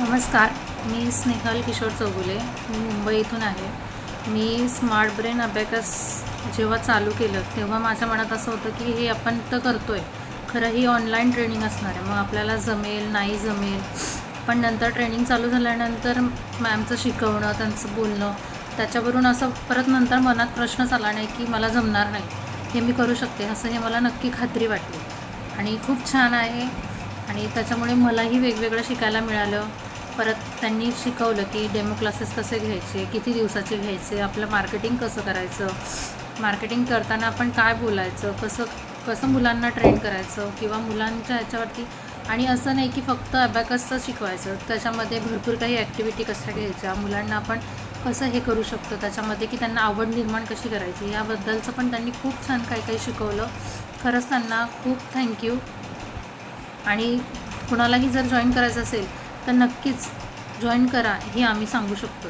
नमस्कार, मी स्नेहल किशोर चौगुले. मी मुंबई इथून आहे. मी स्मार्ट ब्रेन अबॅकस जेव्हा चालू केलं तेव्हा माझ्या मनात असं होतं की हे आपण तर करतो आहे, खरं ही ऑनलाईन ट्रेनिंग असणार आहे, मग आपल्याला जमेल नाही जमेल. पण नंतर ट्रेनिंग चालू झाल्यानंतर मॅमचं शिकवणं, त्यांचं बोलणं, त्याच्यावरून असं परत नंतर मनात प्रश्नच आला नाही की मला जमणार नाही, हे मी करू शकते, असं हे मला नक्की खात्री वाटली. आणि खूप छान आहे. आणि त्याच्यामुळे मलाही वेगवेगळं शिकायला मिळालं. परत त्यांनी शिकवलं की डेमो क्लासेस कसे घ्यायचे, किती दिवसाचे घ्यायचे, आपलं मार्केटिंग कसं करायचं, मार्केटिंग करताना आपण काय बोलायचं, कसं कसं मुलांना ट्रेन करायचं किंवा मुलांच्या ह्याच्यावरती. आणि असं नाही की फक्त अबॅकसचं शिकवायचं, त्याच्यामध्ये भरपूर काही ॲक्टिव्हिटी कशा घ्यायच्या, मुलांना आपण कसं हे करू शकतो त्याच्यामध्ये, की त्यांना आवड निर्माण कशी करायची याबद्दलचं पण त्यांनी खूप छान काही काही शिकवलं. खरंच त्यांना खूप थँक्यू. आणि कुणालाही जर जॉईन करायचं असेल तर नक्कीच जॉईन करा, हे आम्ही सांगू शकतो.